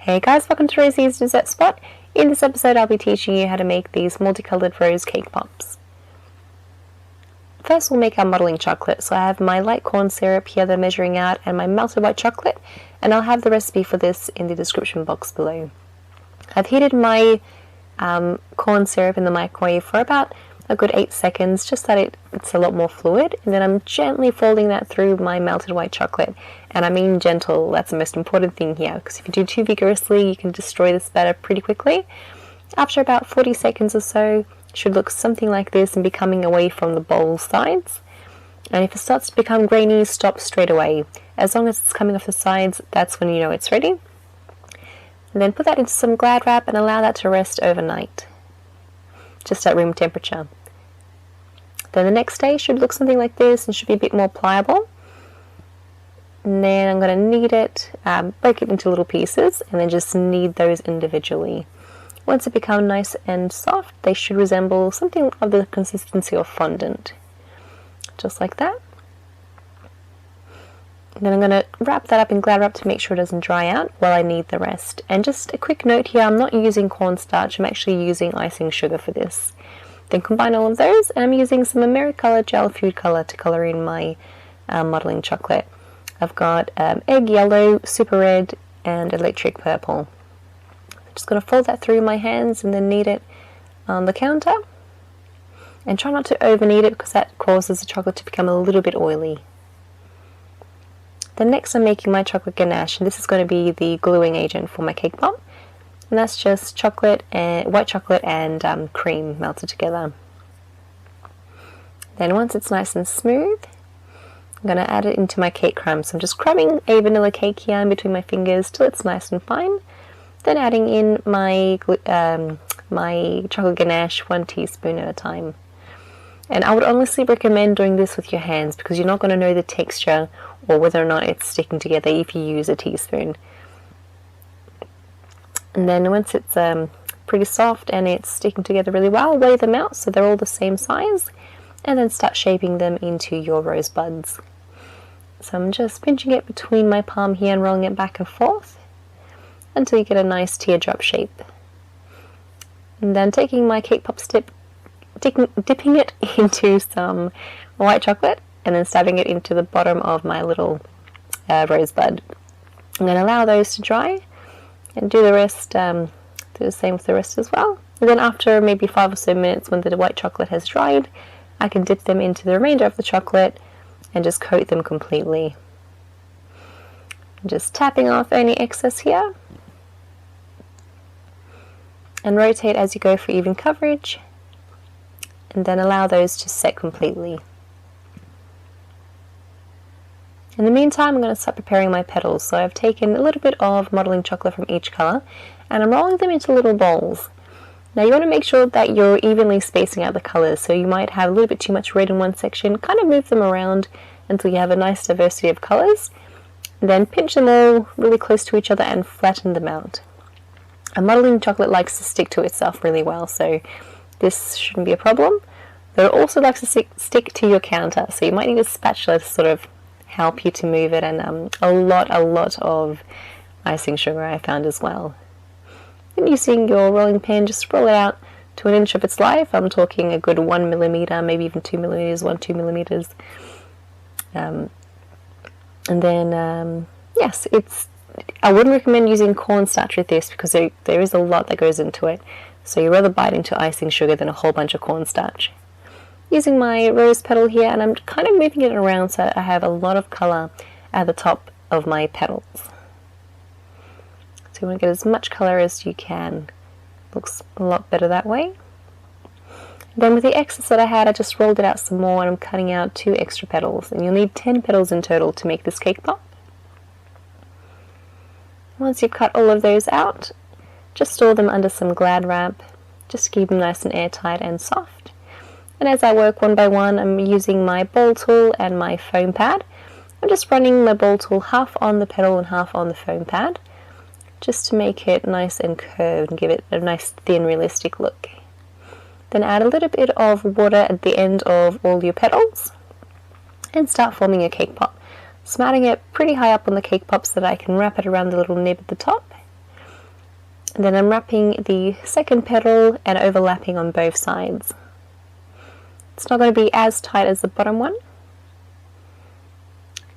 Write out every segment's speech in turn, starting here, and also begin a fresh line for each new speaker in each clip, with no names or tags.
Hey guys, welcome to Rosie's Dessert Spot. In this episode I'll be teaching you how to make these multicolored rose cake pops. First we'll make our modeling chocolate. So I have my light corn syrup here that I'm measuring out and my melted white chocolate, and I'll have the recipe for this in the description box below. I've heated my corn syrup in the microwave for about a good 8 seconds, just that it's a lot more fluid, and then I'm gently folding that through my melted white chocolate. And I mean gentle, that's the most important thing here, because if you do too vigorously you can destroy this batter pretty quickly. After about 40 seconds or so, it should look something like this and be coming away from the bowl sides. And if it starts to become grainy, stop straight away. As long as it's coming off the sides, that's when you know it's ready. And then put that into some Glad wrap and allow that to rest overnight, just at room temperature. Then the next day should look something like this and should be a bit more pliable. And then I'm going to knead it, break it into little pieces, and then just knead those individually. Once it becomes nice and soft, they should resemble something of the consistency of fondant. Just like that. And then I'm going to wrap that up in Glad wrap to make sure it doesn't dry out while I knead the rest. And just a quick note here, I'm not using cornstarch, I'm actually using icing sugar for this. Then combine all of those, and I'm using some Americolour gel food colour to colour in my modeling chocolate. I've got egg yellow, super red, and electric purple. I'm just going to fold that through my hands and then knead it on the counter. And try not to over knead it because that causes the chocolate to become a little bit oily. Then next I'm making my chocolate ganache, and this is going to be the gluing agent for my cake pop. And that's just chocolate and white chocolate and cream melted together. Then once it's nice and smooth, I'm going to add it into my cake crumbs. So I'm just crumbing a vanilla cake here in between my fingers till it's nice and fine. Then adding in my chocolate ganache 1 teaspoon at a time. And I would honestly recommend doing this with your hands because you're not going to know the texture or whether or not it's sticking together if you use a teaspoon. And then once it's pretty soft and it's sticking together really well, weigh them out so they're all the same size, and then start shaping them into your rose buds. So I'm just pinching it between my palm here and rolling it back and forth until you get a nice teardrop shape. And then taking my cake pop stick, dipping it into some white chocolate and then stabbing it into the bottom of my little rose bud. I'm going to allow those to dry and do the rest, do the same with the rest as well. And then after maybe 5 or so minutes, when the white chocolate has dried, I can dip them into the remainder of the chocolate and just coat them completely. Just tapping off any excess here. And rotate as you go for even coverage. And then allow those to set completely. In the meantime, I'm going to start preparing my petals. So I've taken a little bit of modeling chocolate from each colour and I'm rolling them into little balls. Now you want to make sure that you're evenly spacing out the colours, so you might have a little bit too much red in one section. Kind of move them around until you have a nice diversity of colours. Then pinch them all really close to each other and flatten them out. A modeling chocolate likes to stick to itself really well, so this shouldn't be a problem. Though it also likes to stick to your counter, so you might need a spatula to sort of help you to move it, and a lot of icing sugar I found as well. And using your rolling pin, just roll it out to 1 inch of its life. I'm talking a good 1 millimeter, maybe even 2 millimeters, 2 millimeters. And then, yes, I wouldn't recommend using cornstarch with this because there is a lot that goes into it. So you'd rather bite into icing sugar than a whole bunch of cornstarch. Using my rose petal here, and I'm kind of moving it around so I have a lot of colour at the top of my petals. So you want to get as much colour as you can. Looks a lot better that way. Then with the excess that I had, I just rolled it out some more and I'm cutting out 2 extra petals. And you'll need 10 petals in total to make this cake pop. Once you've cut all of those out, just store them under some Glad wrap, just to keep them nice and airtight and soft. And as I work one by one, I'm using my ball tool and my foam pad. I'm just running my ball tool half on the petal and half on the foam pad, just to make it nice and curved and give it a nice thin realistic look. Then add a little bit of water at the end of all your petals and start forming your cake pop. Smarting it pretty high up on the cake pop so that I can wrap it around the little nib at the top. And then I'm wrapping the second petal and overlapping on both sides. It's not going to be as tight as the bottom one.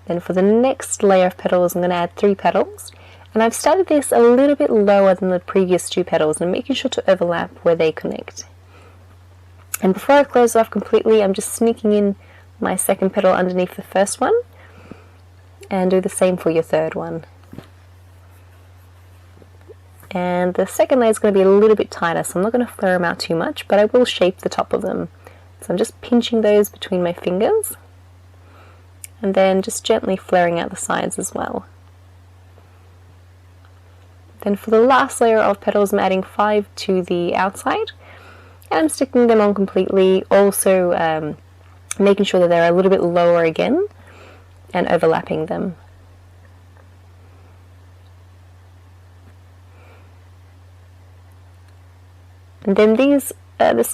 Then for the next layer of petals, I'm going to add 3 petals. And I've started this a little bit lower than the previous 2 petals and making sure to overlap where they connect. And before I close off completely, I'm just sneaking in my second petal underneath the first one. And do the same for your third one. And the second layer is going to be a little bit tighter, so I'm not going to flare them out too much, but I will shape the top of them. So I'm just pinching those between my fingers, and then just gently flaring out the sides as well. Then for the last layer of petals, I'm adding 5 to the outside, and I'm sticking them on completely, also making sure that they're a little bit lower again, and overlapping them. And then this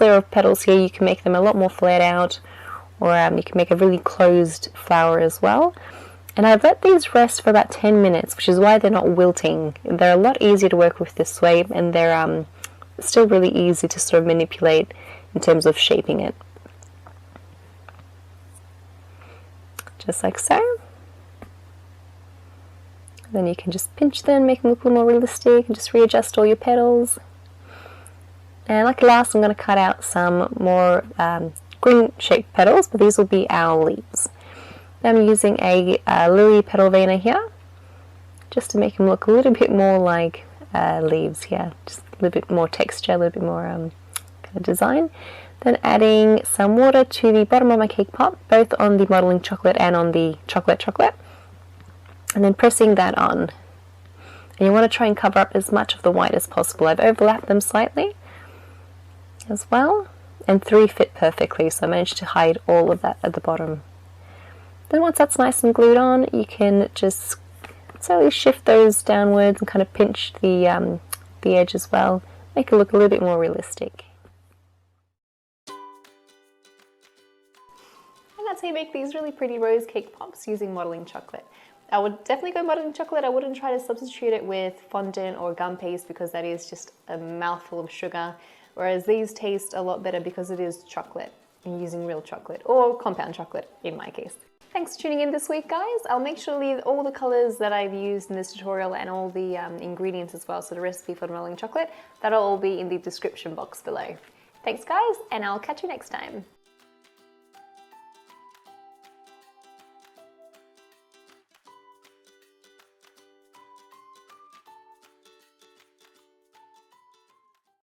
layer of petals here, you can make them a lot more flared out, or you can make a really closed flower as well. And I've let these rest for about 10 minutes, which is why they're not wilting. They're a lot easier to work with this way, and they're still really easy to sort of manipulate in terms of shaping it. Just like so. Then you can just pinch them, make them look a little more realistic, and just readjust all your petals. And like last, I'm going to cut out some more green-shaped petals, but these will be our leaves. I'm using a lily petal veiner here, just to make them look a little bit more like leaves here, just a little bit more texture, a little bit more kind of design. Then adding some water to the bottom of my cake pop, both on the modelling chocolate and on the chocolate, and then pressing that on. And you want to try and cover up as much of the white as possible. I've overlapped them slightly as well, and 3 fit perfectly, so I managed to hide all of that at the bottom. Then once that's nice and glued on, you can just slowly shift those downwards and kind of pinch the edge as well, make it look a little bit more realistic. And that's how you make these really pretty rose cake pops using modelling chocolate. I would definitely go modelling chocolate. I wouldn't try to substitute it with fondant or gum paste, because that is just a mouthful of sugar. Whereas these taste a lot better because it is chocolate and using real chocolate, or compound chocolate in my case. Thanks for tuning in this week, guys. I'll make sure to leave all the colours that I've used in this tutorial and all the ingredients as well, so the recipe for the modelling chocolate, that'll all be in the description box below. Thanks guys, and I'll catch you next time.